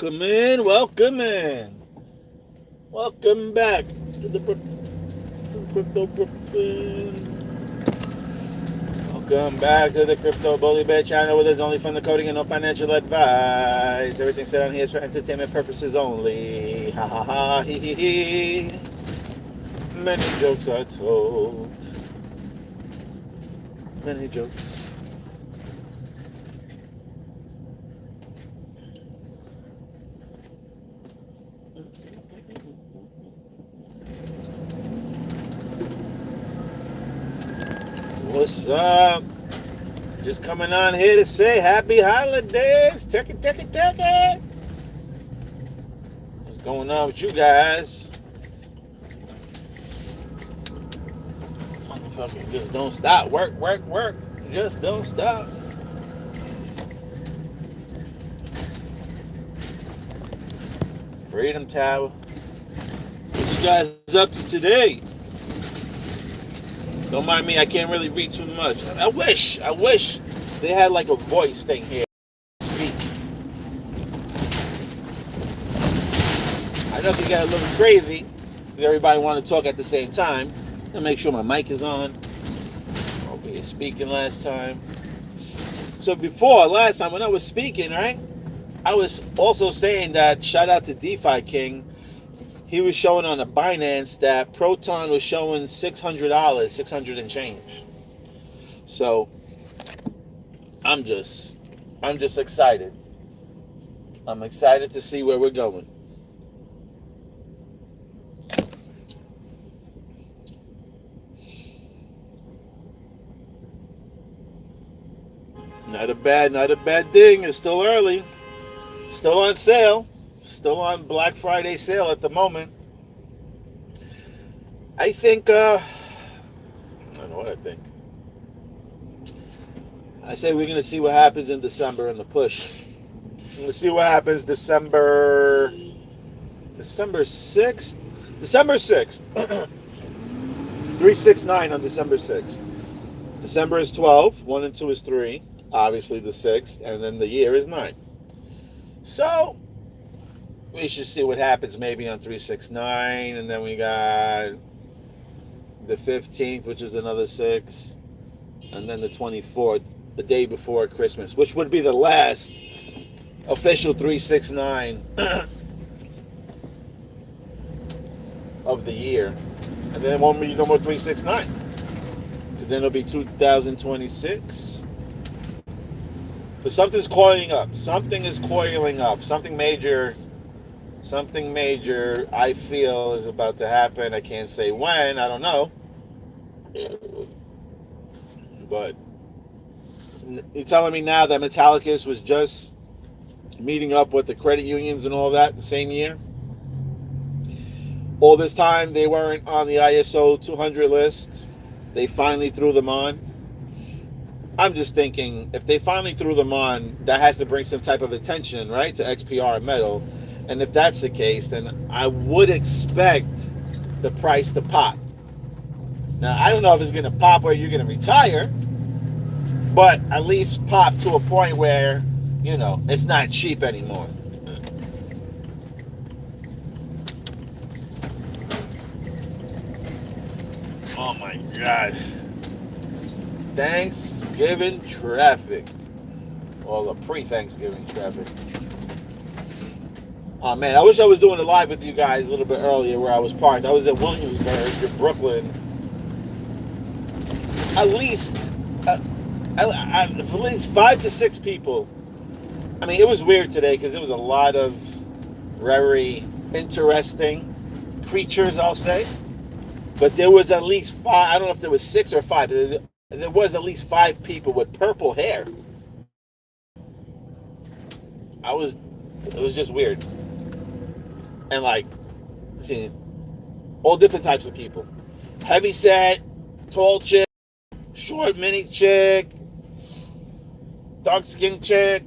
Welcome in, welcome in. Welcome back to the Crypto Brooklyn. Welcome back to the Crypto Bully Bear channel where there's only fun, the coding, and no financial advice. Everything said on here is for entertainment purposes only. Ha ha ha, hee hee hee. Many jokes are told. Many jokes. What's up? Just coming on here to say happy holidays. Turkey. What's going on with you guys? Motherfucker, just don't stop. Work. Just don't stop. Freedom Tower. What you guys up to today? Don't mind me, I can't really read too much. I wish they had like a voice thing here to speak. I know they got a little crazy. Everybody want to talk at the same time. I'll make sure my mic is on. Okay, speaking last time. So last time when I was speaking, right? I was also saying that shout out to DeFi King. He was showing on the Binance that Proton was showing $600, 600 and change. So I'm just excited. I'm excited to see where we're going. Not a bad thing. It's still early. Still on sale. Still on Black Friday sale at the moment. I think, I don't know what I think. I say we're going to see what happens in December in the push. We're going to see what happens December 6th. December 6th. 369 on December 6th. December is 12. 1 and 2 is 3. Obviously the 6th. And then the year is 9. So we should see what happens maybe on 369, and then we got the 15th, which is another 6, and then the 24th, the day before Christmas, which would be the last official 369 of the year. And then it won't be no more 369. And then it'll be 2026. But something's coiling up. Something is coiling up. Something major I feel is about to happen. I can't say when, I don't know. But you're telling me now that Metallicus was just meeting up with the credit unions and all that the same year? All this time they weren't on the ISO 200 list. They finally threw them on. I'm just thinking, if they finally threw them on, that has to bring some type of attention, right, to XPR and metal. And if that's the case, then I would expect the price to pop. Now, I don't know if it's going to pop where you're going to retire, but at least pop to a point where, it's not cheap anymore. Oh my God. Thanksgiving traffic. Or the pre-Thanksgiving traffic. Oh man, I wish I was doing a live with you guys a little bit earlier where I was parked. I was at Williamsburg in Brooklyn. At least 5 to 6 people. I mean, it was weird today because there was a lot of very interesting creatures, I'll say. But there was at least 5. I don't know if there was 6 or 5. There was at least 5 people with purple hair. It was just weird. And seeing all different types of people. Heavy set, tall chick, short mini chick, dark skin chick.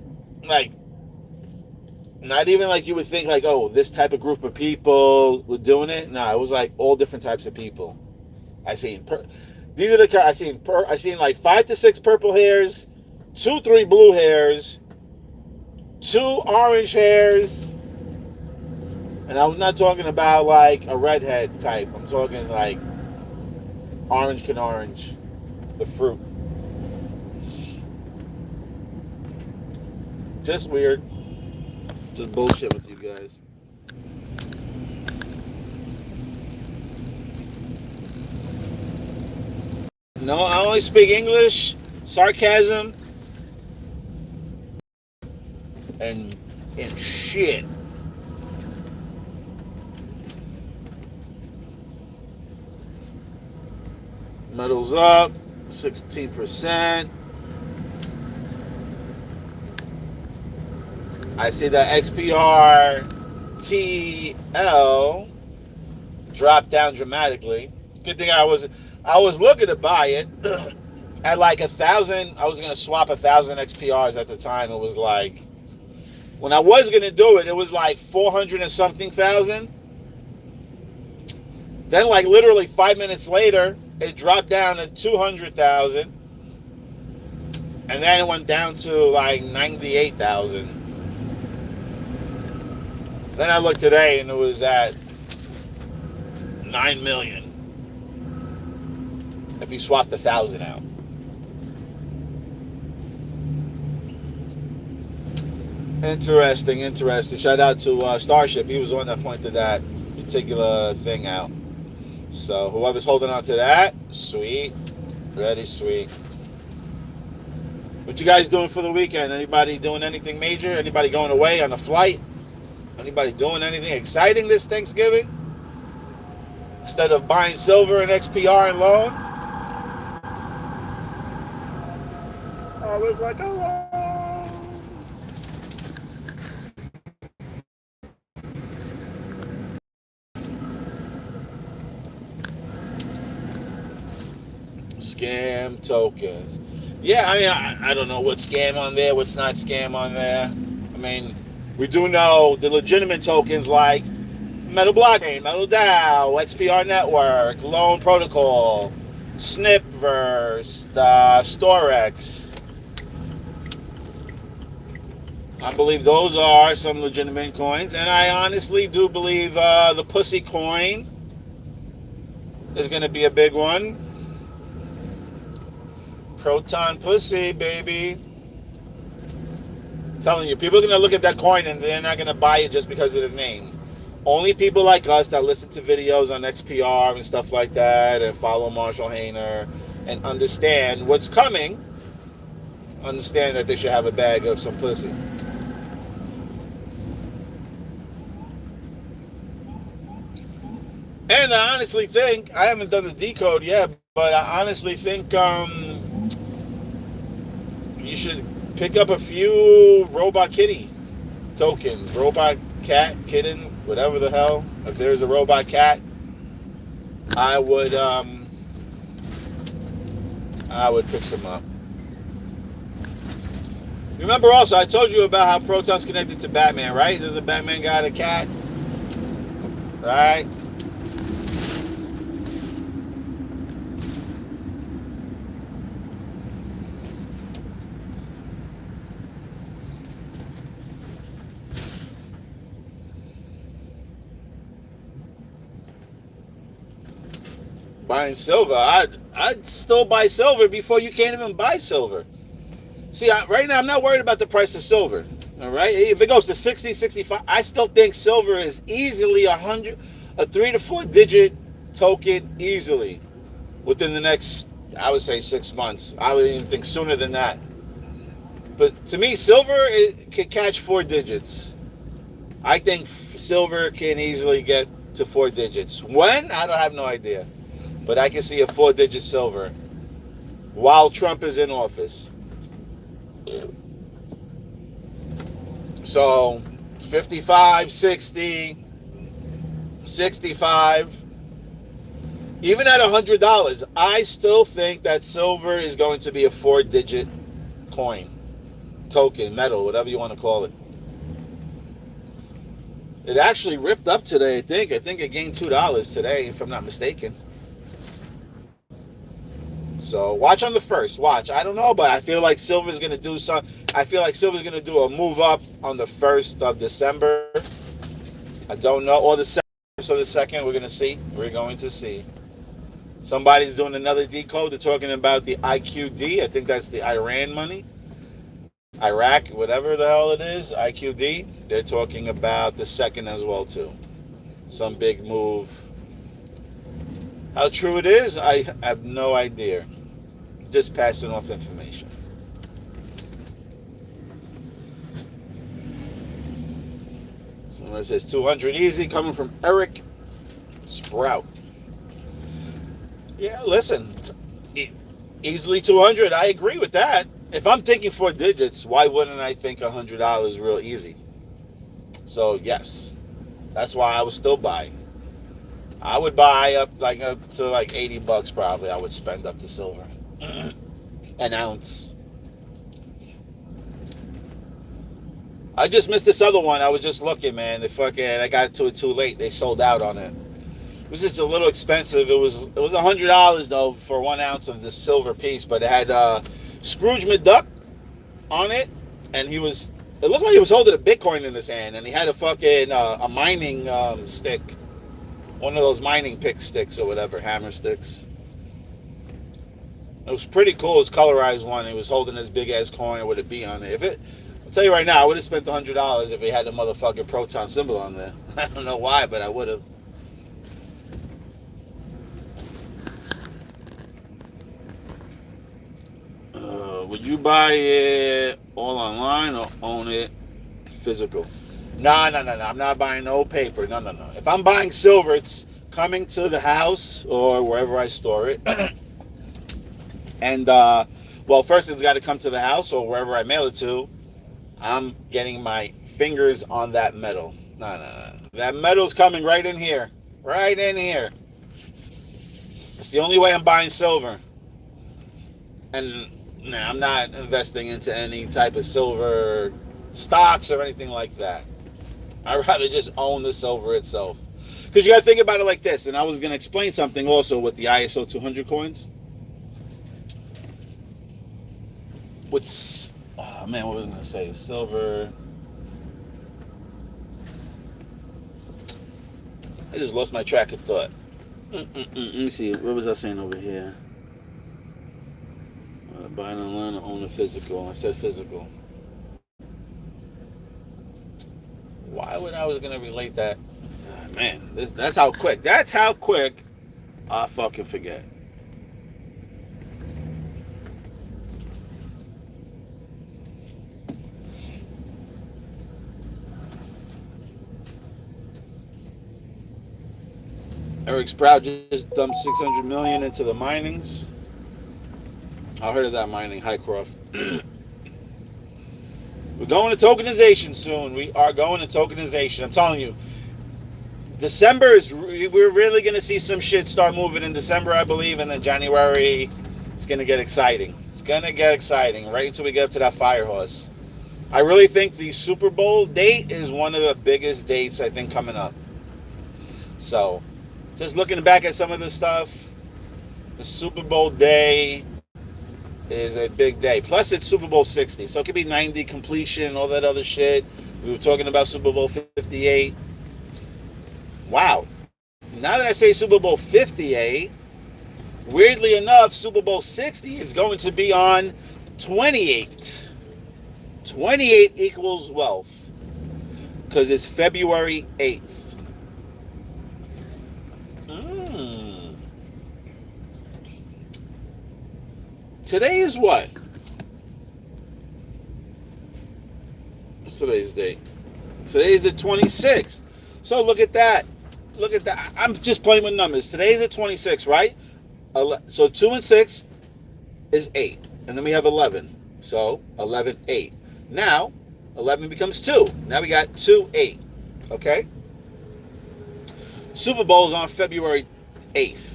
Not even you would think this type of group of people were doing it. No, it was all different types of people. I seen these are the I seen 5 to 6 purple hairs, 2-3 blue hairs, 2 orange hairs, And I'm not talking about like a redhead type. I'm talking like orange can orange, the fruit. Just weird. Just bullshit with you guys. No, I only speak English, sarcasm, and and shit. Metals up, 16%. I see that XPR TL dropped down dramatically. Good thing I was looking to buy it at like 1,000. I was gonna swap 1,000 XPRs at the time. It was like when I was gonna do it, it was like 400 and something thousand. Then like literally 5 minutes later, it dropped down to 200,000, and then it went down to like 98,000. Then I looked today and it was at 9 million if you swapped 1,000 out. Interesting. Shout out to Starship. He was the one that pointed that particular thing out. So whoever's holding on to that, sweet. Very sweet. What you guys doing for the weekend? Anybody doing anything major? Anybody going away on a flight? Anybody doing anything exciting this Thanksgiving? Instead of buying silver and XPR and loan? I was like, oh. Scam tokens. Yeah, I mean, I don't know what's scam on there, what's not scam on there. I mean, we do know the legitimate tokens like Metal Blockchain, Metal DAO, XPR Network, Loan Protocol, Snipverse, Storex. I believe those are some legitimate coins, and I honestly do believe the Pussy coin is going to be a big one. Proton Pussy, baby. I'm telling you, people are going to look at that coin and they're not going to buy it just because of the name. Only people like us that listen to videos on XPR and stuff like that and follow Marshall Hayner and understand what's coming, understand that they should have a bag of some pussy. And I honestly think, I haven't done the decode yet, but I honestly think you should pick up a few Robot Kitty tokens. Robot Cat, Kitten, whatever the hell. If there's a Robot Cat, I would pick some up. Remember also, I told you about how Proton's connected to Batman, right? There's a Batman got a cat, right? Buying silver, I'd still buy silver before you can't even buy silver. See, right now I'm not worried about the price of silver. All right, if it goes to 60, 65, I still think silver is easily a 3 to 4 digit token easily within the next, I would say 6 months. I would even think sooner than that. But to me, silver it can catch 4 digits. I think silver can easily get to 4 digits. When? I don't have no idea. But I can see a 4-digit silver while Trump is in office. So 55, 60, 65, even at $100, I still think that silver is going to be a 4-digit coin, token, metal, whatever you want to call it. It actually ripped up today, I think. I think it gained $2 today, if I'm not mistaken. So watch on the first. Watch. I don't know, but I feel like silver's gonna do some. I feel like silver's gonna do a move up on the 1st of December. I don't know. Or the second. So the second, we're going to see. We're going to see. Somebody's doing another decode. They're talking about the IQD. I think that's the Iran money. Iraq, whatever the hell it is, IQD. They're talking about the second as well, too. Some big move. How true it is, I have no idea. Just passing off information. Someone says 200 easy, coming from Eric Sprout. Yeah, listen, easily 200. I agree with that. If I'm thinking 4 digits, why wouldn't I think $100 real easy? So yes, that's why I was still buying. I would buy up to like $80 probably. I would spend up to silver. An ounce. I just missed this other one. I was just looking, man. I got to it too late. They sold out on it. It was just a little expensive. It was $100 though for 1 ounce of this silver piece, but it had Scrooge McDuck on it, and it looked like he was holding a Bitcoin in his hand, and he had a mining stick. One of those mining pick sticks or whatever, hammer sticks. It was pretty cool. It was colorized one. He was holding this big ass coin with a B on it. I'll tell you right now, I would have spent $100 if he had the motherfucking proton symbol on there. I don't know why, but I would have. Would you buy it all online or own it physical? No. I'm not buying no paper. No. If I'm buying silver, it's coming to the house or wherever I store it. And, first it's got to come to the house or wherever I mail it to. I'm getting my fingers on that metal. No. That metal's coming right in here. Right in here. It's the only way I'm buying silver. And I'm not investing into any type of silver stocks or anything like that. I'd rather just own the silver itself. Because you got to think about it like this. And I was going to explain something also with the ISO 200 coins. What was I going to say? Silver. I just lost my track of thought. Let me see. What was I saying over here? Buying online or own a physical. I said physical. Why would I was going to relate that? Man, that's how quick. That's how quick I fucking forget. Eric Sprout just dumped $600 million into the minings. I heard of that mining, Highcroft. We're going to tokenization soon. We are going to tokenization. I'm telling you, December we're really going to see some shit start moving in December, I believe, and then January it's going to get exciting. It's going to get exciting right until we get up to that fire horse. I really think the Super Bowl date is one of the biggest dates I think coming up. So, just looking back at some of this stuff, the Super Bowl day is a big day. Plus, it's Super Bowl 60. So, it could be 90 completion, all that other shit. We were talking about Super Bowl 58. Wow. Now that I say Super Bowl 58, weirdly enough, Super Bowl 60 is going to be on 28. 28 equals wealth. Because it's February 8th. Today is what? What's today's date? Today is the 26th. So look at that. Look at that. I'm just playing with numbers. Today is the 26th, right? So 2 and 6 is 8. And then we have 11. So 11, 8. Now, 11 becomes 2. Now we got 2, 8. Okay? Super Bowl is on February 8th.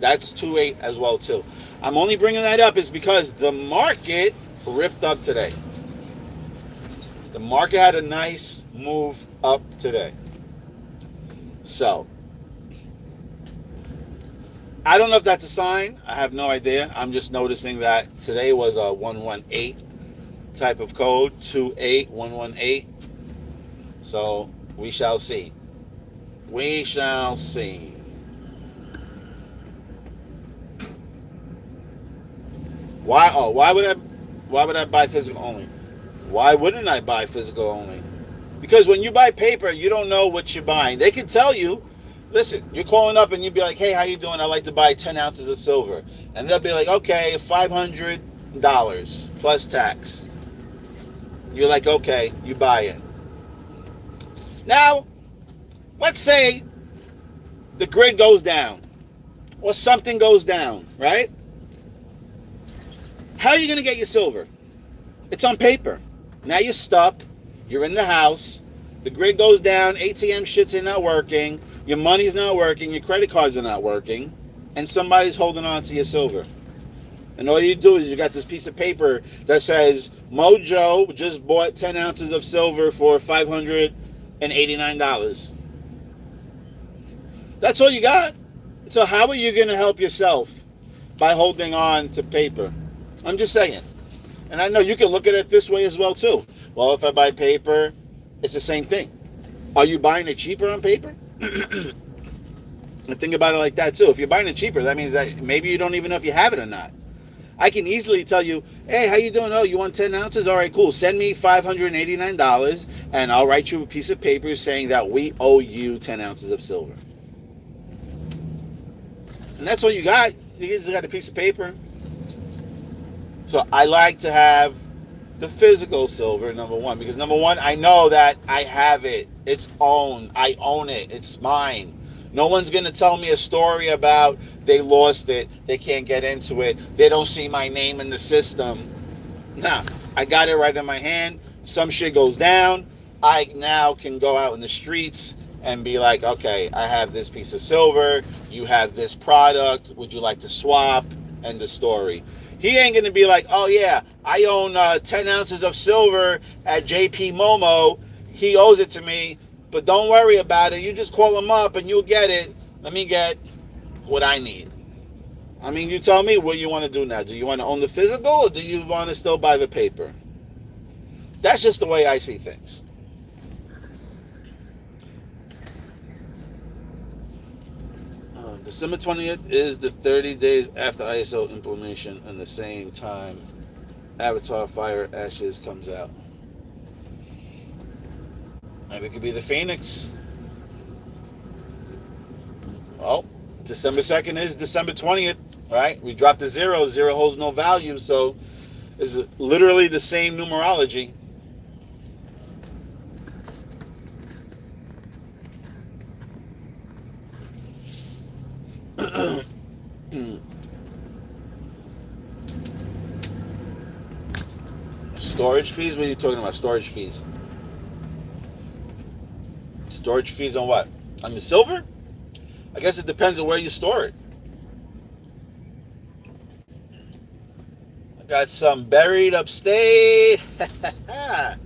That's 2-8 as well, too. I'm only bringing that up is because the market ripped up today. The market had a nice move up today. So, I don't know if that's a sign. I have no idea. I'm just noticing that today was a 118 type of code, 28118. So, we shall see. We shall see. Why would I buy physical only? Why wouldn't I buy physical only? Because when you buy paper, you don't know what you're buying. They can tell you, listen, you're calling up and you'd be like, hey, how you doing? I'd like to buy 10 ounces of silver. And they'll be like, okay, $500 plus tax. You're like, okay, you buy it. Now, let's say the grid goes down or something goes down, right? How are you going to get your silver? It's on paper. Now you're stuck. You're in the house. The grid goes down. ATM shits are not working. Your money's not working. Your credit cards are not working. And somebody's holding on to your silver. And all you do is you got this piece of paper that says, Mojo just bought 10 ounces of silver for $589. That's all you got. So how are you going to help yourself by holding on to paper? I'm just saying. And I know you can look at it this way as well, too. Well, if I buy paper, it's the same thing. Are you buying it cheaper on paper? And think about it like that, too. If you're buying it cheaper, that means that maybe you don't even know if you have it or not. I can easily tell you, hey, how you doing? Oh, you want 10 ounces? All right, cool. Send me $589, and I'll write you a piece of paper saying that we owe you 10 ounces of silver. And that's all you got. You just got a piece of paper. So I like to have the physical silver, number one, because number one, I know that I have it. It's owned. I own it. It's mine. No one's going to tell me a story about they lost it, they can't get into it, they don't see my name in the system. Nah, I got it right in my hand. Some shit goes down. I now can go out in the streets and be like, okay, I have this piece of silver. You have this product. Would you like to swap? End of story. He ain't going to be like, oh, yeah, I own 10 ounces of silver at JP Momo. He owes it to me, but don't worry about it. You just call him up and you'll get it. Let me get what I need. I mean, you tell me what you want to do now. Do you want to own the physical or do you want to still buy the paper? That's just the way I see things. December 20th is the 30 days after ISO implementation, and the same time Avatar Fire Ashes comes out. Maybe it could be the Phoenix. Well, December 2nd is December 20th, right? We dropped the zero. Zero holds no value, so it's literally the same numerology. Storage fees? What are you talking about? Storage fees? Storage fees on what? On the silver? I guess it depends on where you store it. I got some buried upstate. I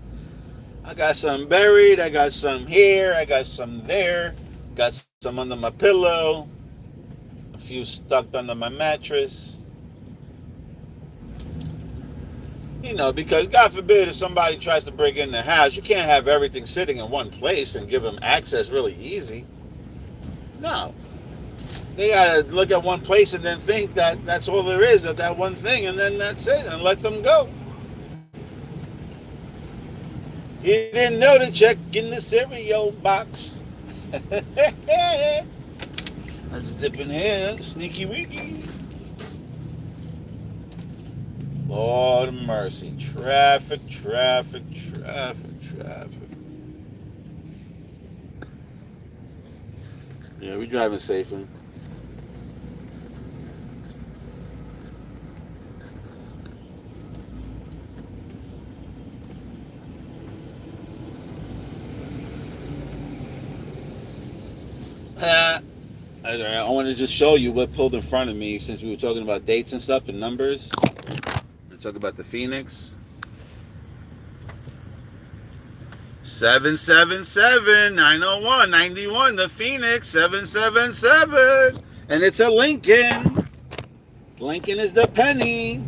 got some buried. I got some here. I got some there. Got some under my pillow. A few stuck under my mattress. You know, because God forbid if somebody tries to break in the house, you can't have everything sitting in one place and give them access really easy. No. They got to look at one place and then think that that's all there is of that one thing, and then that's it, and let them go. You didn't know to check in the cereal box. Let's dip in here. Sneaky weaky. Lord of mercy. Traffic. Yeah, we driving safely. I want to just show you what pulled in front of me since we were talking about dates and stuff and numbers. We're talking about the Phoenix. 777-901-91. The Phoenix 777. And it's a Lincoln. Lincoln is the penny.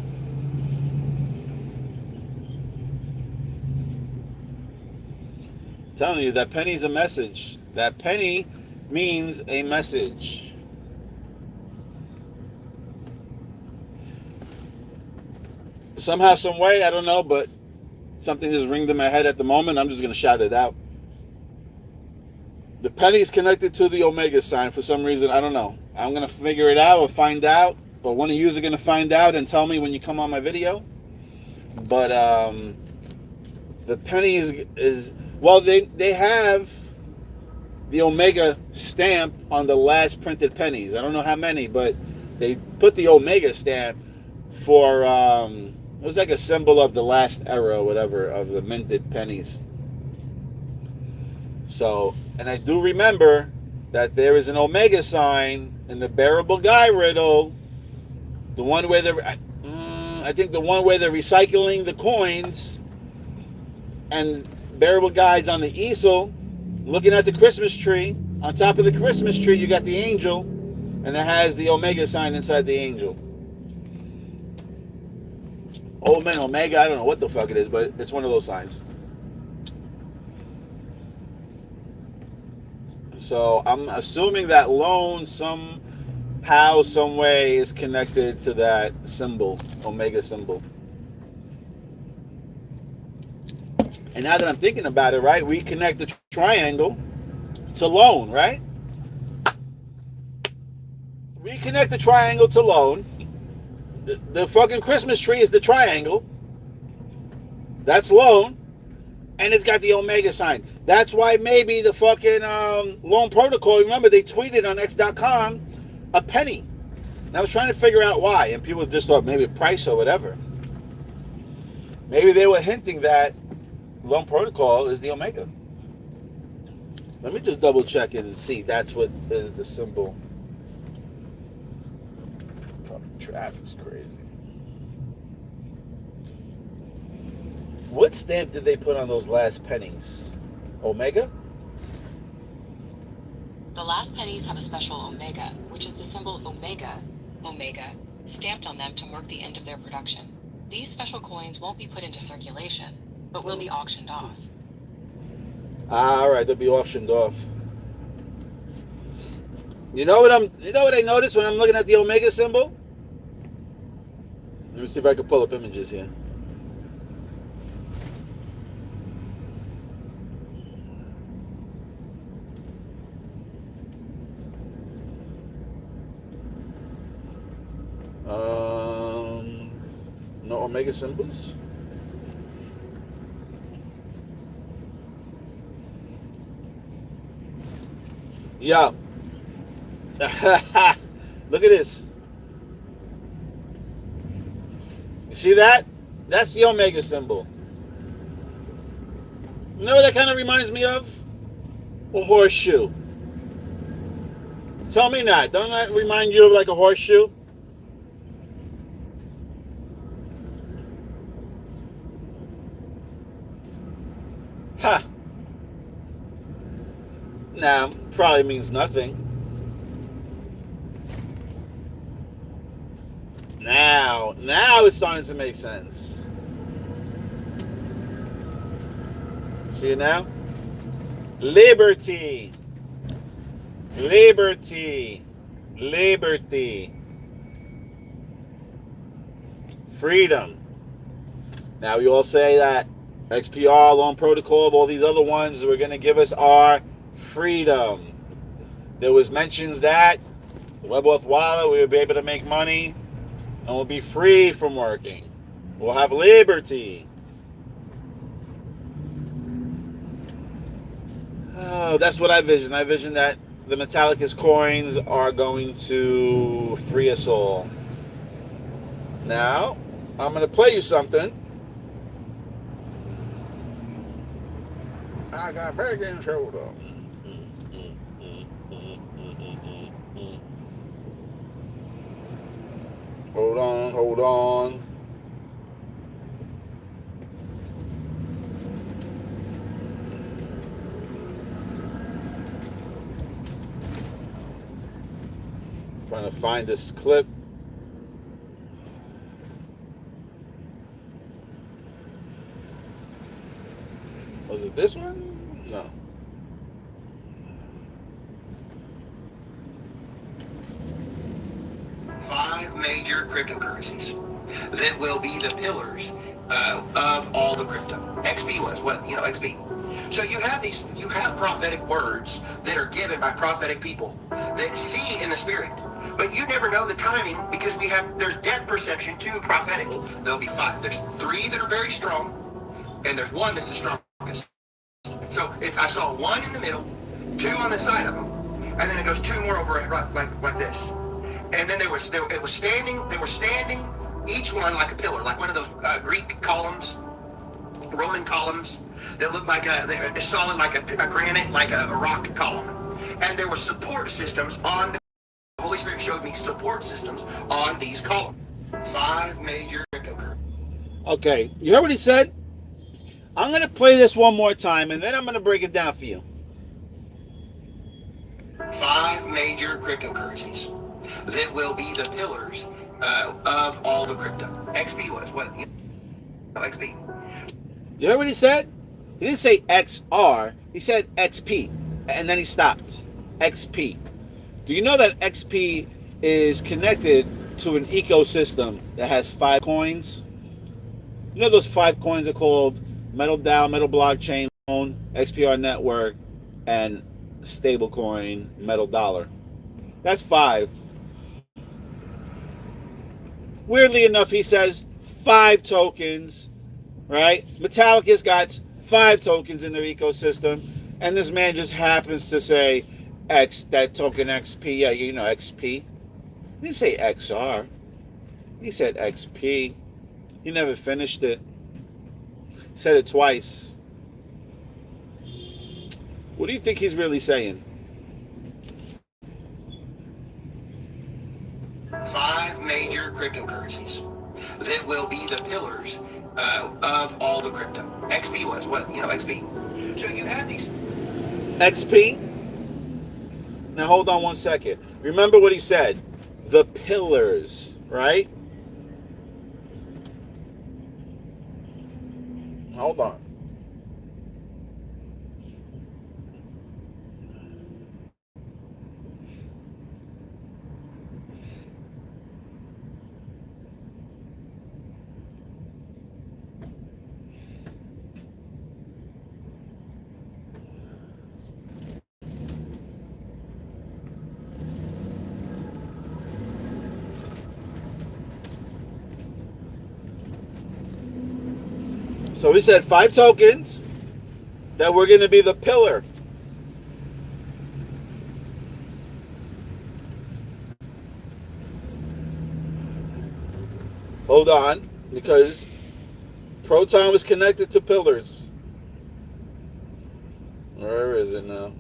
I'm telling you, that penny's a message. That penny means a message. Somehow, some way, I don't know, but something just ringed in my head at the moment. I'm just going to shout it out. The penny is connected to the omega sign for some reason. I don't know. I'm going to figure it out or find out. But one of you are going to find out and tell me when you come on my video. But the penny is well, they have the omega stamp on the last printed pennies. I don't know how many, but they put the omega stamp for it was like a symbol of the last era or whatever of the minted pennies. So, and I do remember that there is an omega sign in the bearable guy riddle, the one where I think the one where they're recycling the coins, and bearable guy's on the easel looking at the Christmas tree. On top of the Christmas tree you got the angel, and it has the omega sign inside the angel. Old man omega, I don't know what the fuck it is, but it's one of those signs. So I'm assuming that loan somehow, some way is connected to that symbol, omega symbol. And now that I'm thinking about it, right, we connect the triangle to loan, right? We connect the triangle to loan. The fucking Christmas tree is the triangle. That's loan. And it's got the omega sign. That's why maybe the fucking loan protocol, remember they tweeted on x.com a penny. And I was trying to figure out why. And people just thought maybe price or whatever. Maybe they were hinting that loan protocol is the omega. Let me just double check it and see. That's what is the symbol. Traffic's crazy. What stamp did they put on those last pennies? Omega? The last pennies have a special omega, which is the symbol omega, stamped on them to mark the end of their production. These special coins won't be put into circulation, but will be auctioned off. All right, they'll be auctioned off. You know what I noticed when I'm looking at the omega symbol? Let me see if I can pull up images here. No omega symbols. Yeah. Look at this. You see that? That's the omega symbol. You know what that kind of reminds me of? A horseshoe. Tell me not. Don't that remind you of like a horseshoe? Ha! Nah, probably means nothing. Now it's starting to make sense. See it now? Liberty. Liberty. Liberty. Freedom. Now we all say that XPR, Loan Protocol, all these other ones were going to give us our freedom. There was mentions that the WebOff wallet, we would be able to make money and we'll be free from working. We'll have liberty. Oh, that's what I vision. I vision that the Metallicus coins are going to free us all. Now, I'm going to play you something. I got breaking shoulder. Hold on. Trying to find this clip. Was it this one? No. major cryptocurrencies that will be the pillars of all the crypto. XP was what, XP. So you have prophetic words that are given by prophetic people that see in the spirit. But you never know the timing because there's depth perception to prophetic. There'll be 5. There's 3 that are very strong, and there's 1 that's the strongest. So I saw 1 in the middle, 2 on the side of them, and then it goes 2 more over like this. And then they were standing, each one like a pillar, like one of those Greek columns, Roman columns that looked like they're solid, like a granite, like a rock column. And there were support systems on the Holy Spirit showed me support systems on these columns. 5 major cryptocurrencies. Okay, you heard what he said? I'm going to play this one more time, and then I'm going to break it down for you. 5 major cryptocurrencies that will be the pillars of all the crypto. XP was what? XP. You heard what he said? He didn't say XR. He said XP, and then he stopped. XP. Do you know that XP is connected to an ecosystem that has 5 coins? You know those 5 coins are called Metal DAO, Metal Blockchain, Loan, XPR Network, and stablecoin Metal Dollar. That's 5. Weirdly enough, he says 5 tokens, right? Metallica's got 5 tokens in their ecosystem, and this man just happens to say that token XP. Yeah, XP. He didn't say XR. He said XP. He never finished it. Said it twice. What do you think he's really saying? 5 major cryptocurrencies that will be the pillars of all the crypto. XP was what? XP. So you have these. XP? Now hold on one second. Remember what he said. The pillars, right? Hold on. So we said 5 tokens that were going to be the pillar. Hold on, because Proton was connected to pillars. Where is it now?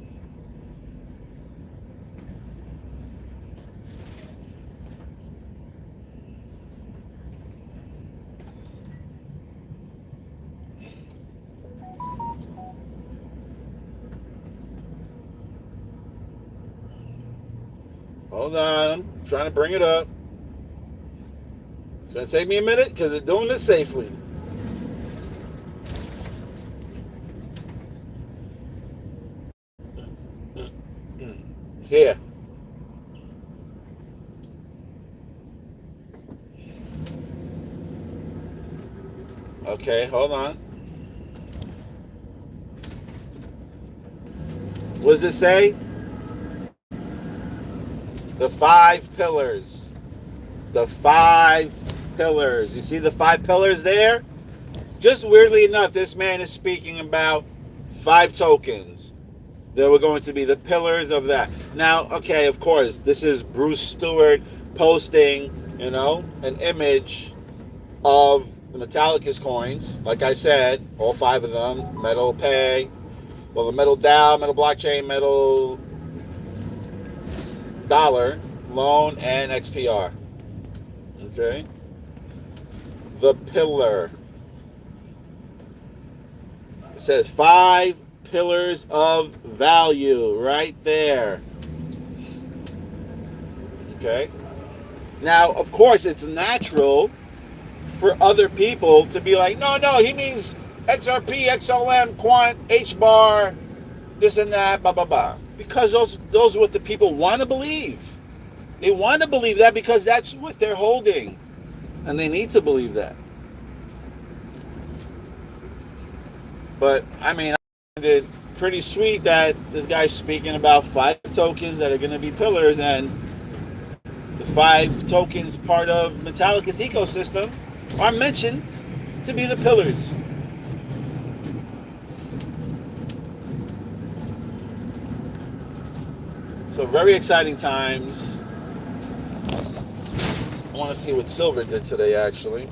Hold on, I'm trying to bring it up. It's going to take me a minute because they're doing this safely. Here. Okay, hold on. What does it say? The 5 pillars. The 5 pillars. You see the 5 pillars there? Just weirdly enough, this man is speaking about 5 tokens that were going to be the pillars of that. Now, okay, of course, this is Bruce Stewart posting, an image of the Metallica's coins. Like I said, all 5 of them. Metal Pay, the Metal DAO, Metal Blockchain, Metal Dollar, Loan, and XPR. Okay. The pillar. It says 5 pillars of value right there. Okay. Now, of course, it's natural for other people to be like, no, he means XRP, XLM, Quant, HBAR, this and that, blah, blah, blah. Because those are what the people want to believe. They want to believe that because that's what they're holding. And they need to believe that. But, I mean, I find it pretty sweet that this guy's speaking about 5 tokens that are going to be pillars, and the 5 tokens part of Metallica's ecosystem are mentioned to be the pillars. So very exciting times. I want to see what silver did today, actually.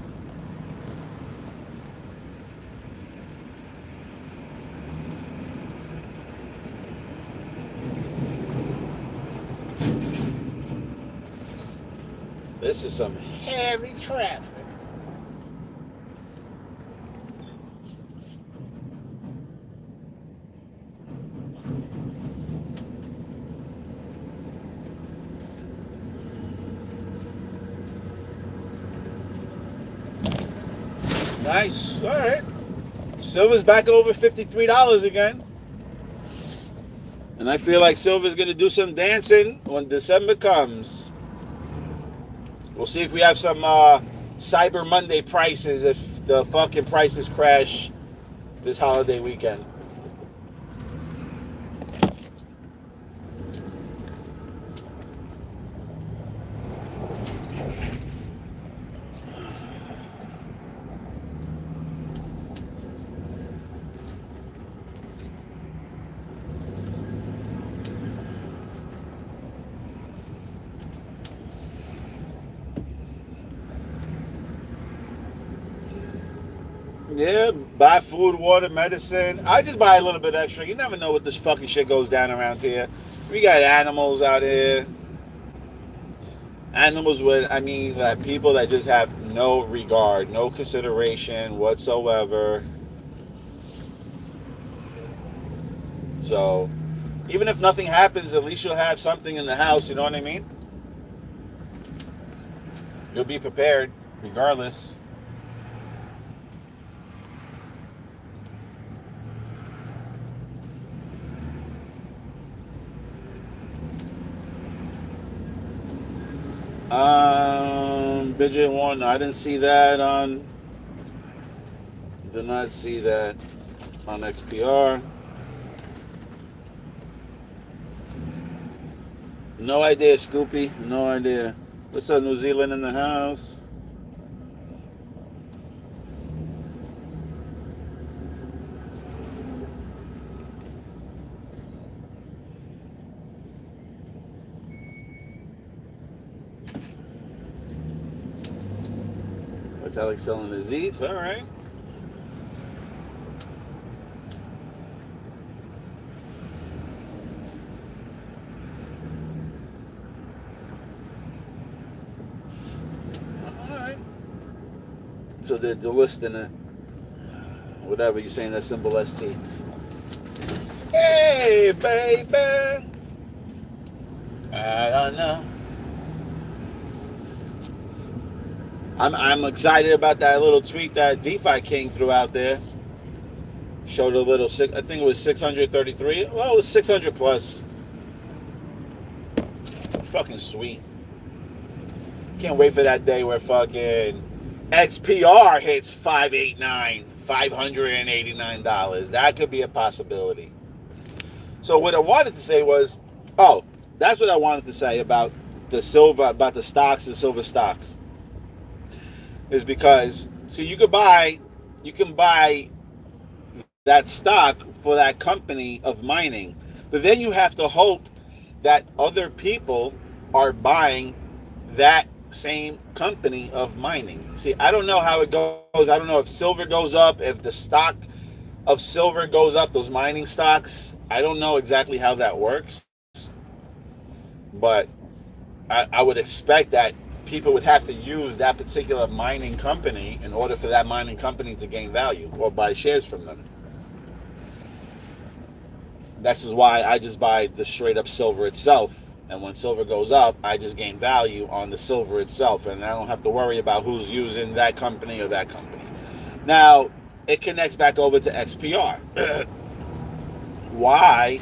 This is some heavy traffic. Nice. All right. Silver's back over $53 again. And I feel like silver's going to do some dancing when December comes. We'll see if we have some Cyber Monday prices if the fucking prices crash this holiday weekend. Yeah, buy food, water, medicine. I just buy a little bit extra. You never know what this fucking shit goes down around here. We got animals out here. Animals with, I mean, like people that just have no regard, no consideration whatsoever. So, even if nothing happens, at least you'll have something in the house, you know what I mean? You'll be prepared, regardless. Bidget 1, I didn't see that on, did not see that on XPR. No idea, Scoopy, no idea. What's up, New Zealand in the house? Alex selling the Z's, all right. All right. So they're listing it. Whatever you're saying, that symbol ST. Hey, baby. I don't know. I'm excited about that little tweet that DeFi King threw out there. Showed a little, I think it was 633. Well, it was 600 plus. Fucking sweet. Can't wait for that day where fucking XPR hits $589. That could be a possibility. So what I wanted to say was, that's what I wanted to say about the silver, about the stocks, the silver stocks. Is because, so you can buy that stock for that company of mining, but then you have to hope that other people are buying that same company of mining. See, I don't know how it goes. I don't know if silver goes up, if the stock of silver goes up, those mining stocks. I don't know exactly how that works, but I would expect that people would have to use that particular mining company in order for that mining company to gain value or buy shares from them. That's just why I just buy the straight up silver itself. And when silver goes up, I just gain value on the silver itself. And I don't have to worry about who's using that company or that company. Now, it connects back over to XPR. Why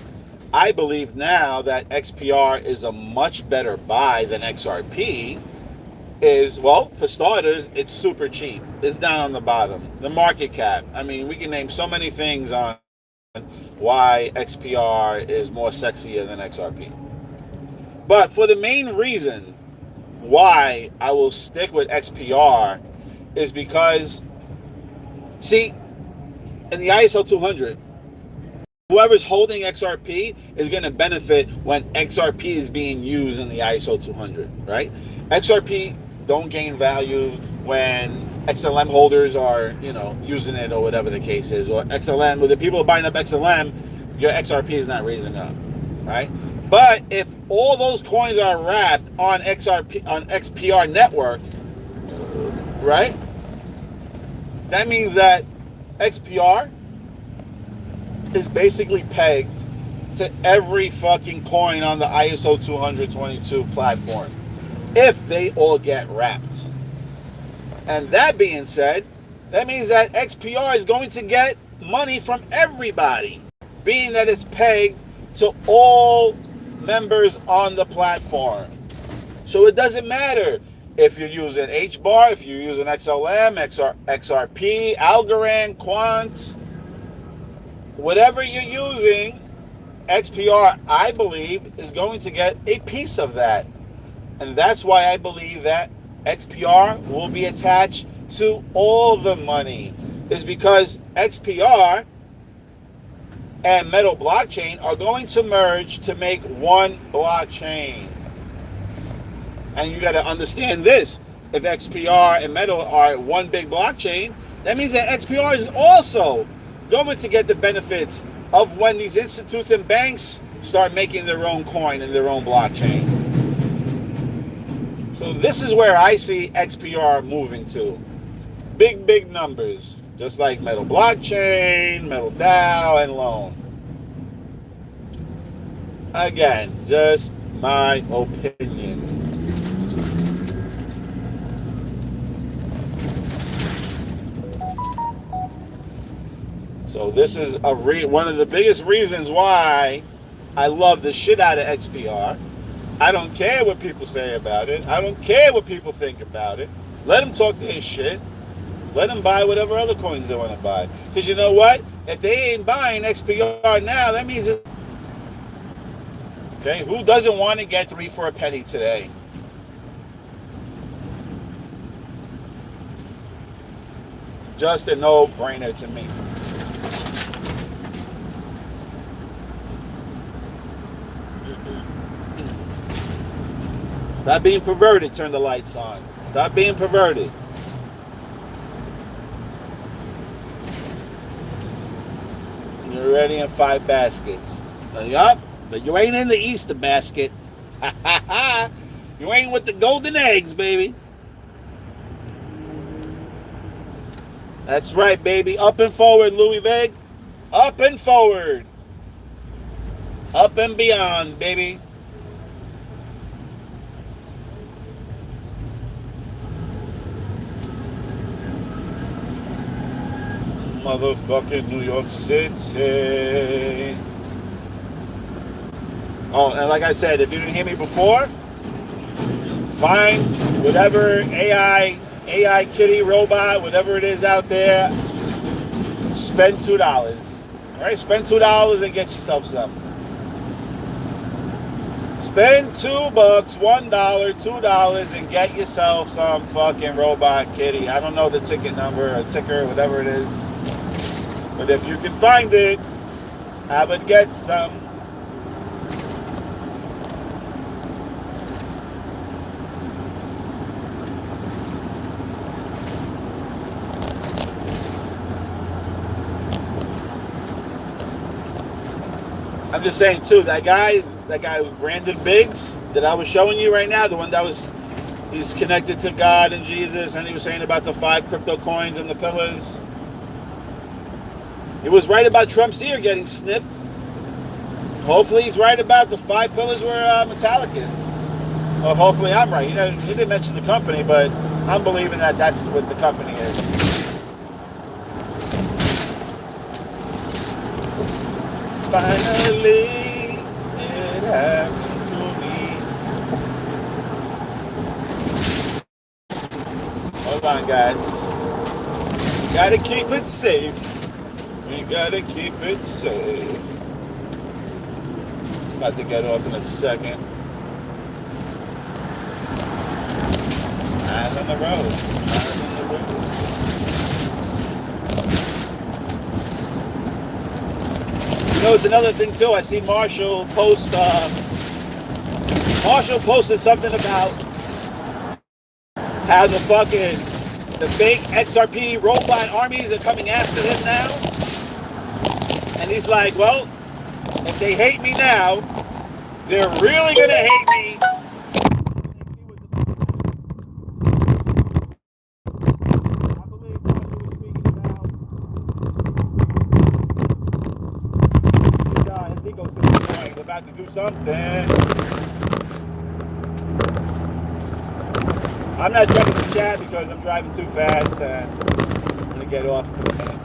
I believe now that XPR is a much better buy than XRP is, well, for starters, it's super cheap. It's down on the bottom. The market cap. I mean, we can name so many things on why XPR is more sexier than XRP. But for the main reason why I will stick with XPR is because, see, in the ISO 200, whoever's holding XRP is going to benefit when XRP is being used in the ISO 200, right? XRP don't gain value when XLM holders are, using it or whatever the case is, or XLM, with the people buying up XLM, your XRP is not raising up, right? But if all those coins are wrapped on XPR network, right? That means that XPR is basically pegged to every fucking coin on the ISO 222 platform if they all get wrapped. And that being said, that means that XPR is going to get money from everybody, being that it's pegged to all members on the platform. So it doesn't matter if you're using HBAR, if you're using XLM, XRP, Algorand, Quants, whatever you're using, XPR, I believe, is going to get a piece of that. And that's why I believe that XPR will be attached to all the money, is because XPR and Metal blockchain are going to merge to make one blockchain. And you got to understand this. If XPR and Metal are one big blockchain, that means that XPR is also going to get the benefits of when these institutes and banks start making their own coin and their own blockchain. So this is where I see XPR moving to. Big, big numbers. Just like Metal blockchain, Metal DAO, and Loan. Again, just my opinion. So this is one of the biggest reasons why I love the shit out of XPR. I don't care what people say about it. I don't care what people think about it. Let them talk their shit. Let them buy whatever other coins they want to buy. Because you know what? If they ain't buying XPR now, that means it's... Okay, who doesn't want to get 3 for a penny today? Just a no-brainer to me. Stop being perverted, turn the lights on. Stop being perverted. You're already in 5 baskets. Yup, but you ain't in the Easter basket. You ain't with the golden eggs, baby. That's right, baby. Up and forward, Louis Veg. Up and forward. Up and beyond, baby. Motherfucking New York City. Oh, and like I said, if you didn't hear me before, find whatever AI kitty, robot, whatever it is out there, spend $2. All right, spend $2 and get yourself some. Spend $2, $1, $2 and get yourself some fucking robot kitty. I don't know the ticket number or ticker, whatever it is. But if you can find it, I would get some. I'm just saying too, that guy Brandon Biggs that I was showing you right now, the one that he's connected to God and Jesus, and he was saying about the 5 crypto coins and the pillars. He was right about Trump's ear getting snipped. Hopefully he's right about the 5 pillars where metallic is. Well, hopefully I'm right. He didn't mention the company, but I'm believing that that's what the company is. Finally, on, guys. We gotta keep it safe. We gotta keep it safe. About to get off in a second. Eyes on the road. Eyes on the road. You know, it's another thing too. I see Marshall post. Marshall posted something about how the fake XRP robot armies are coming after him now. And he's like, well, if they hate me now, they're really gonna hate me. I believe Marshall was speaking about his ecosystem. We're about to do something. I'm not checking the chat because I'm driving too fast and I'm gonna get off for a minute.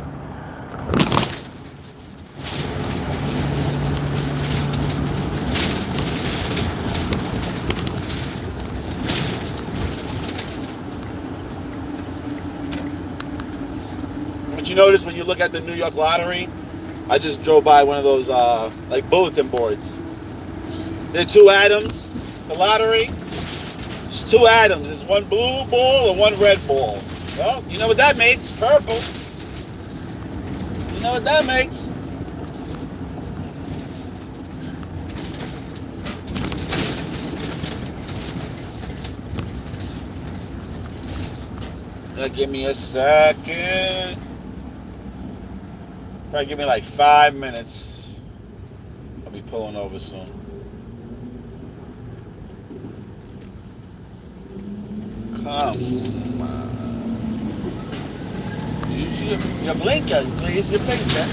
But you notice when you look at the New York lottery, I just drove by one of those like bulletin boards. There are two atoms. The lottery. It's two atoms. It's one blue ball and one red ball. Well, you know what that makes? Purple. You know what that makes? Give me a second. Probably give me like 5 minutes. I'll be pulling over soon. Come on. Use your blinker, please. Your blinker.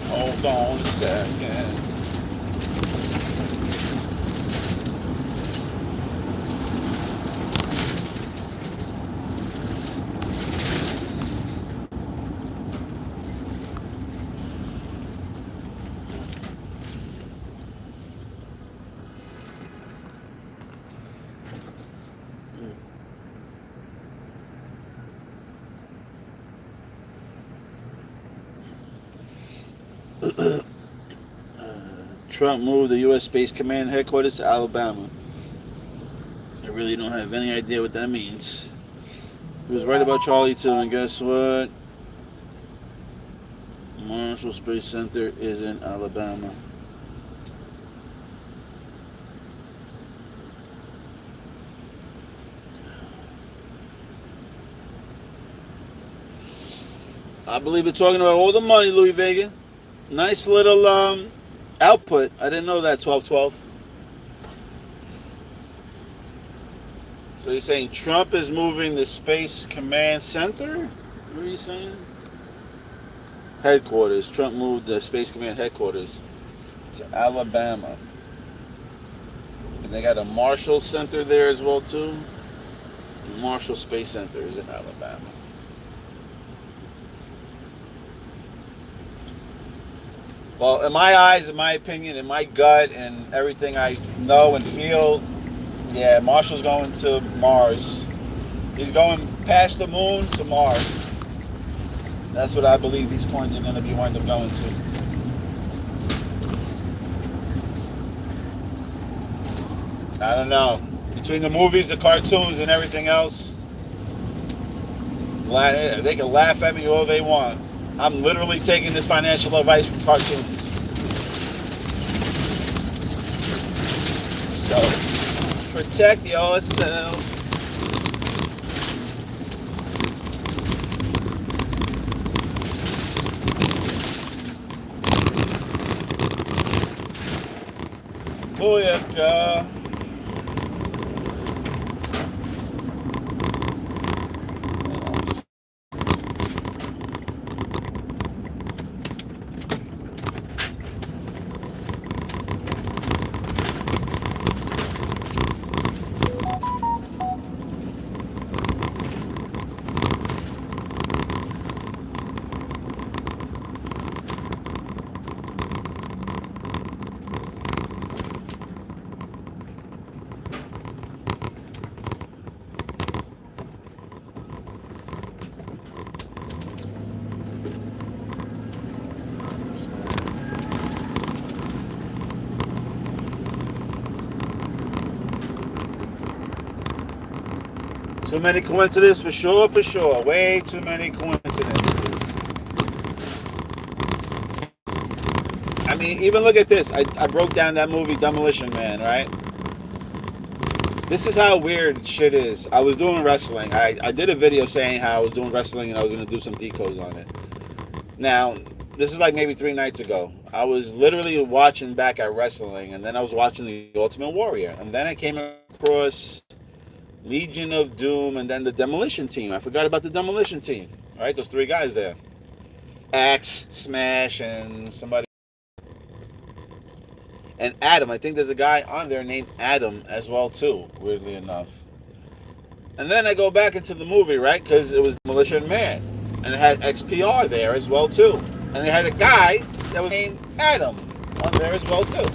Hold on a second. Trump moved the U.S. Space Command headquarters to Alabama. I really don't have any idea what that means. He was right about Charlie too, and guess what? Marshall Space Center is in Alabama. I believe they're talking about all the money, Louis Vega. Nice little output. I didn't know that, 1212. So you're saying Trump is moving the Space Command Center? What are you saying? Headquarters. Trump moved the Space Command headquarters to Alabama. And they got a Marshall Center there as well, too. The Marshall Space Center is in Alabama. Well, in my eyes, in my opinion, in my gut, and everything I know and feel, yeah, Marshall's going to Mars. He's going past the moon to Mars. That's what I believe these coins are going to be wind up going to. I don't know. Between the movies, the cartoons, and everything else, they can laugh at me all they want. I'm literally taking this financial advice from cartoons. So, protect yourself. Booyaka. Too many coincidences, for sure, for sure. Way too many coincidences. I mean, even look at this. I broke down that movie Demolition Man, right? This is how weird shit is. I was doing wrestling. I did a video saying how I was doing wrestling and I was going to do some decodes on it. Now, this is like maybe 3 nights ago. I was literally watching back at wrestling, and then I was watching The Ultimate Warrior. And then I came across Legion of Doom and then the Demolition Team. I forgot about the Demolition Team. All right, those 3 guys there. Axe, Smash, and somebody. And Adam. I think there's a guy on there named Adam as well, too, weirdly enough. And then I go back into the movie, right, because it was Demolition Man. And it had XPR there as well, too. And they had a guy that was named Adam on there as well, too.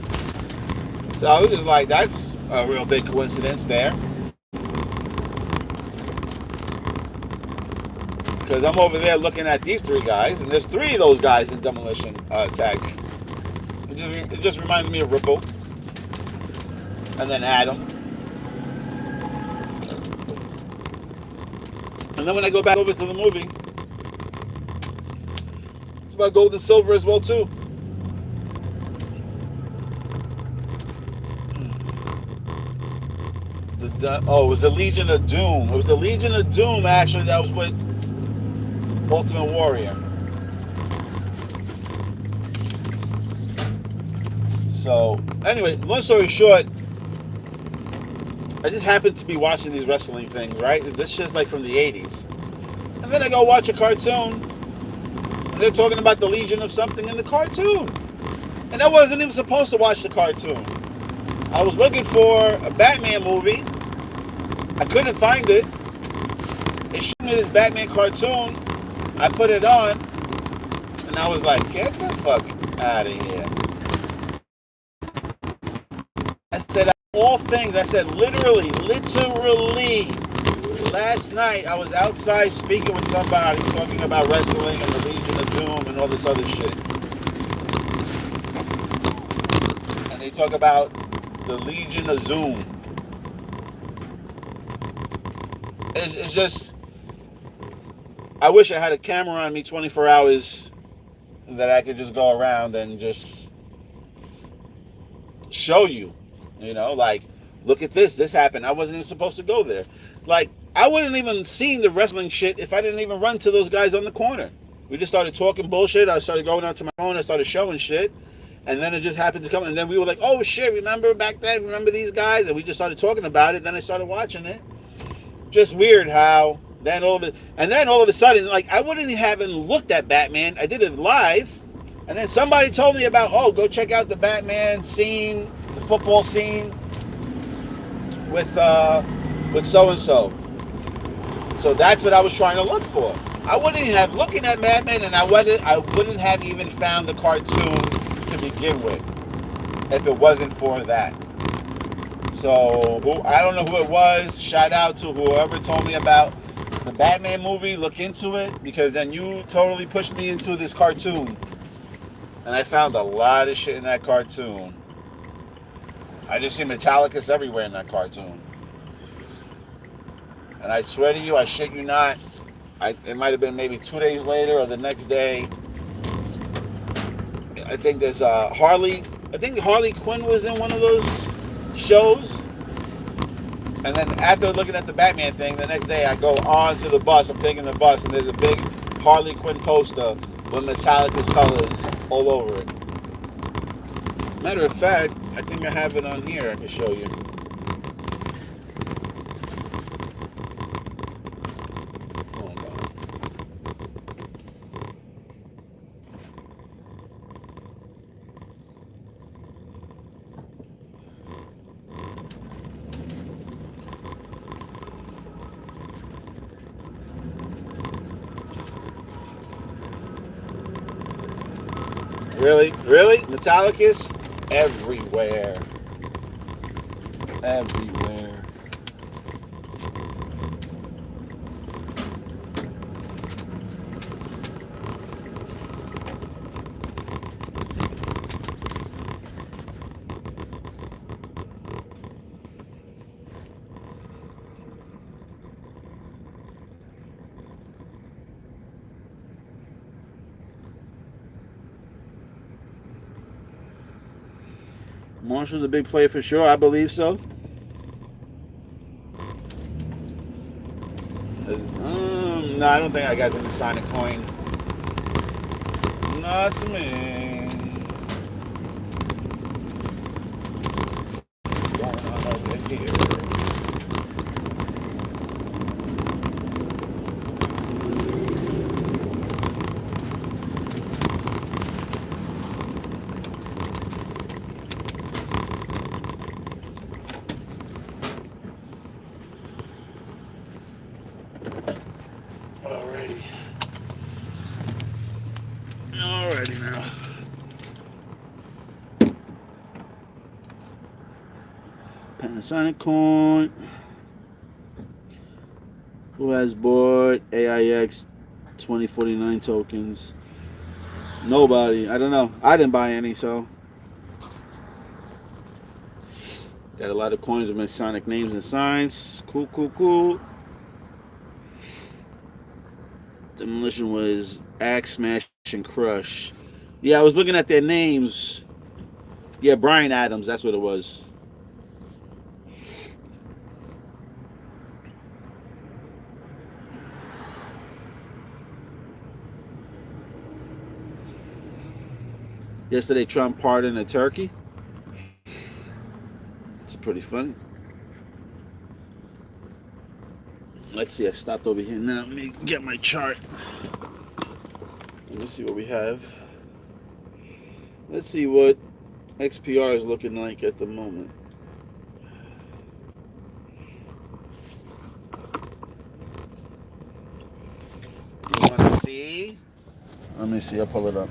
So I was just like, that's a real big coincidence there. Because I'm over there looking at these 3 guys, and there's 3 of those guys in Demolition Tag Team. It just reminds me of Ripple. And then Adam. And then when I go back over to the movie, it's about gold and silver as well, too. It was the Legion of Doom. It was the Legion of Doom, actually, that was with Ultimate Warrior. So, anyway, long story short, I just happened to be watching these wrestling things, right? This shit's like from the 80s. And then I go watch a cartoon, and they're talking about the Legion of something in the cartoon. And I wasn't even supposed to watch the cartoon. I was looking for a Batman movie. I couldn't find it. They showed me this Batman cartoon. I put it on, and I was like, get the fuck out of here. I said, all things, I said, literally, last night I was outside speaking with somebody, talking about wrestling and the Legion of Doom and all this other shit. And they talk about the Legion of Zoom. It's just, I wish I had a camera on me 24 hours that I could just go around and just show you, you know, like, look at this happened. I wasn't even supposed to go there. Like, I wouldn't even seen the wrestling shit if I didn't even run to those guys on the corner. We just started talking bullshit. I started going out to my phone. I started showing shit. And then it just happened to come. And then we were like, oh, shit, remember back then? Remember these guys? And we just started talking about it. Then I started watching it. Just weird how then all of a sudden, like, I wouldn't have even looked at Batman. I did it live. And then somebody told me about, oh, go check out the Batman scene, the football scene with so-and-so. So that's what I was trying to look for. I wouldn't have looking at Batman, and I wouldn't have even found the cartoon to begin with if it wasn't for that. So I don't know who it was. Shout out to whoever told me about the Batman movie. Look into it, because then you totally pushed me into this cartoon. And I found a lot of shit in that cartoon. I just see Metallicus everywhere in that cartoon. And I swear to you, I shit you not, it might have been maybe 2 days later or the next day. I think there's Harley Quinn was in one of those shows. And then after looking at the Batman thing, the next day I go on to the bus. I'm taking the bus, and there's a big Harley Quinn poster with Metallica's colors all over it. Matter of fact, I think I have it on here. I can show you. Hold on. Really? Metallicus? Everywhere. Marshall's a big player for sure. I believe so. No, I don't think I got the Sonic coin. Not to me. Going on over here. Alrighty now. Panasonic coin. Who has bought AIX 2049 tokens? Nobody. I don't know. I didn't buy any, so. Got a lot of coins with Masonic names and signs. Cool, cool, cool. Demolition was Axe, Smash, and Crush. Yeah, I was looking at their names. Yeah, Brian Adams, that's what it was. Yesterday, Trump pardoned a turkey. It's pretty funny. Let's see, I stopped over here now. Let me get my chart. Let me see what we have. Let's see what XPR is looking like at the moment. You want to see? Let me see, I'll pull it up.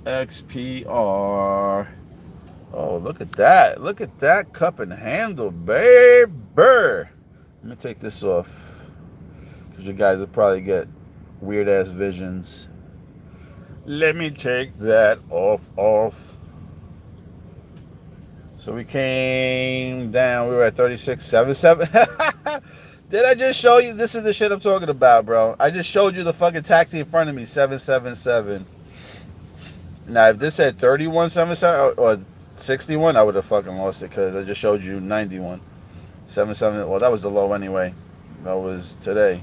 XPR. Oh, look at that. Look at that cup and handle, baby. Let me take this off, because you guys will probably get weird-ass visions. Let me take that off. So we came down. We were at 36.77. Did I just show you? This is the shit I'm talking about, bro. I just showed you the fucking taxi in front of me, 777. Now, if this said 31.77 or 61, I would have fucking lost it, because I just showed you 91. 77. Well, that was the low anyway. That was today.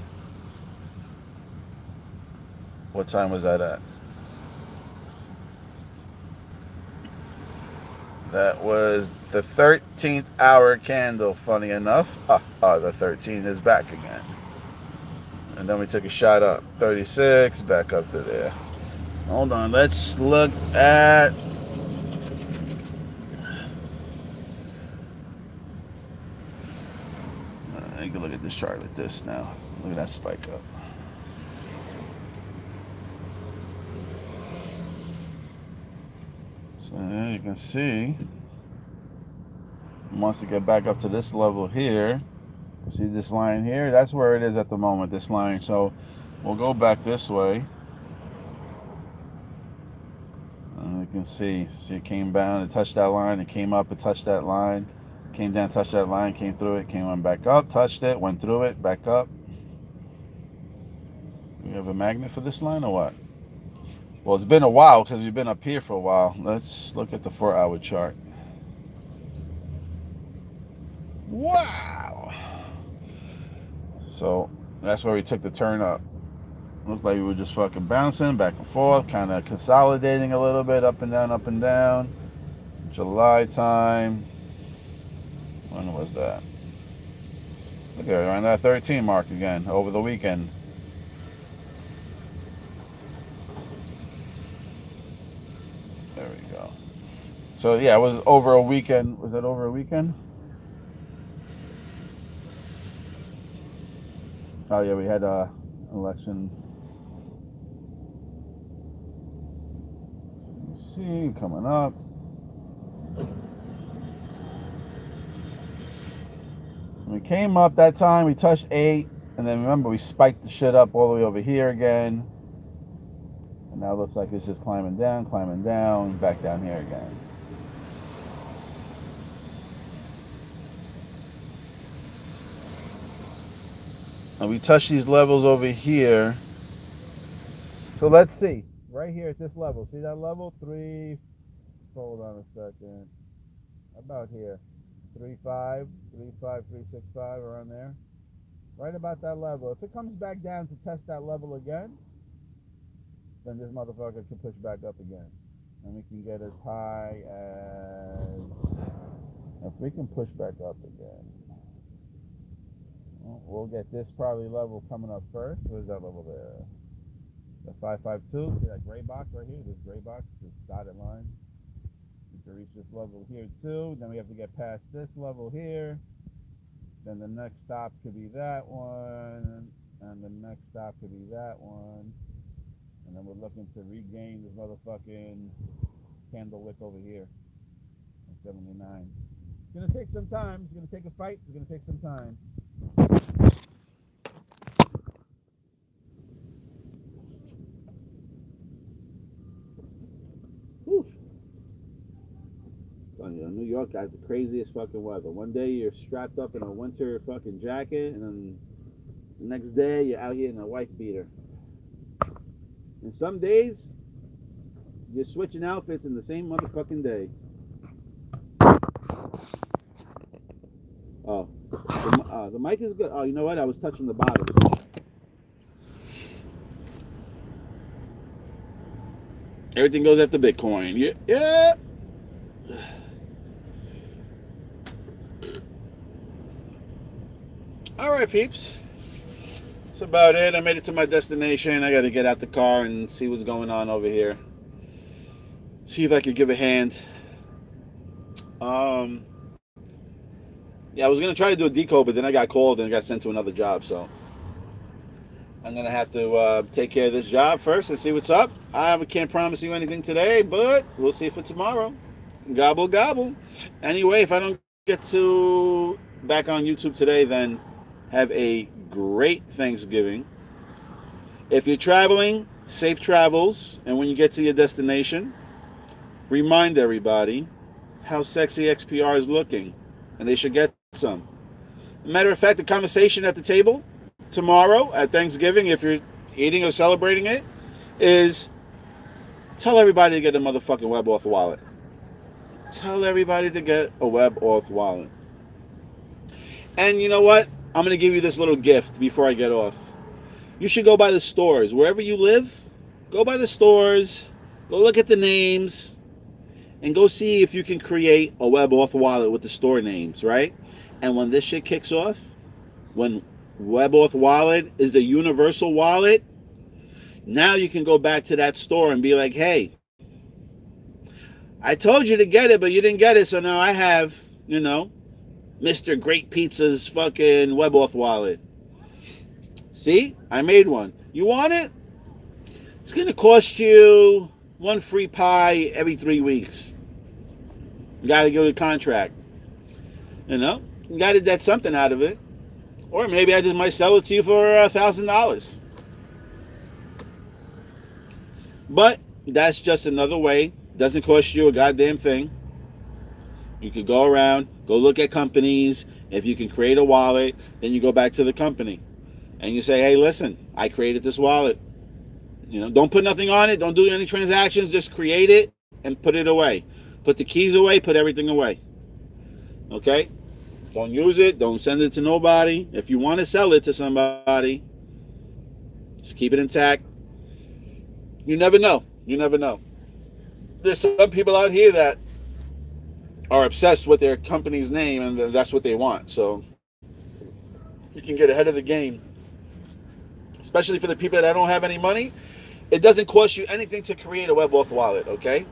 What time was that at? That was the 13th hour candle, funny enough. The 13 is back again. And then we took a shot up. 36, back up to there. Hold on, let's look at... You can look at this chart like this now. Look at that spike up. So there you can see, once to get back up to this level here, see this line here? That's where it is at the moment, this line. So we'll go back this way. And you can see it came down, it touched that line, it came up, it touched that line, came down, touched that line, came through it, came on back up, touched it, went through it, back up. We have a magnet for this line or what? Well, it's been a while because we've been up here for a while. Let's look at the 4-hour chart. Wow. So that's where we took the turn up. Looked like we were just fucking bouncing back and forth, kind of consolidating a little bit, up and down, up and down. July time. When was that? Look at it, around that 13 mark again, over the weekend. There we go. So yeah, it was over a weekend. Was that over a weekend? Oh yeah, we had a election. See, coming up. We came up that time, we touched 8, and then remember we spiked the shit up all the way over here again. And now it looks like it's just climbing down, back down here again. And we touch these levels over here. So let's see. Right here at this level. See that level? 3. Hold on a second. About here. 3.5, 3.5, 3.65, around there. Right about that level. If it comes back down to test that level again, then this motherfucker can push back up again. And we can get as high as... If we can push back up again, we'll get this probably level coming up first. Where's that level there? The 552. See that gray box right here? This gray box, this dotted line. We can reach this level here too. Then we have to get past this level here. Then the next stop could be that one. And the next stop could be that one. And then we're looking to regain this motherfucking candle wick over here in 79. It's going to take some time. It's going to take a fight. It's going to take some time. Whew. New York got the craziest fucking weather. One day you're strapped up in a winter fucking jacket, and then the next day you're out here in a wife beater. And some days you're switching outfits in the same motherfucking day. Oh, the mic is good. Oh, you know what? I was touching the bottom. Everything goes after Bitcoin. Yeah. Yeah. All right, peeps. That's about it. I made it to my destination. I got to get out the car and see what's going on over here. See if I could give a hand. Yeah, I was going to try to do a decode, but then I got called and I got sent to another job. So I'm going to have to take care of this job first and see what's up. I can't promise you anything today, but we'll see for tomorrow. Gobble, gobble. Anyway, if I don't get to back on YouTube today, then have a great Thanksgiving. If you're traveling, safe travels. And when you get to your destination, remind everybody how sexy XPR is looking. And they should get some. Matter of fact, the conversation at the table tomorrow at Thanksgiving, if you're eating or celebrating it, is tell everybody to get a motherfucking WebAuth wallet. Tell everybody to get a WebAuth wallet. And you know what? I'm going to give you this little gift before I get off. You should go by the stores. Wherever you live, go by the stores, go look at the names, and go see if you can create a WebAuth wallet with the store names, right? And when this shit kicks off, when WebAuth wallet is the universal wallet, now you can go back to that store and be like, hey, I told you to get it, but you didn't get it, so now I have, Mr. Great Pizza's fucking WebAuth wallet. See? I made one. You want it? It's going to cost you one free pie every 3 weeks. You got to go to contract. You got to get something out of it. Or maybe I just might sell it to you for $1,000. But that's just another way. Doesn't cost you a goddamn thing. You could go around, go look at companies. If you can create a wallet, then you go back to the company. And you say, hey, listen, I created this wallet. Don't put nothing on it. Don't do any transactions. Just create it and put it away. Put the keys away. Put everything away. Okay? Don't use it. Don't send it to nobody. If you want to sell it to somebody, just keep it intact. You never know. You never know. There's some people out here that are obsessed with their company's name, and that's what they want. So you can get ahead of the game. Especially for the people that don't have any money. It doesn't cost you anything to create a WebAuth wallet, okay?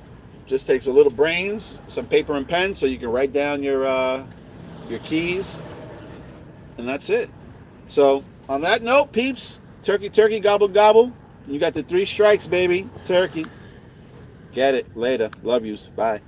Just takes a little brains, some paper and pen, so you can write down your keys, and that's it. So on that note, peeps, turkey, turkey, gobble, gobble. You got the 3 strikes, baby. Turkey. Get it. Later. Love yous. Bye.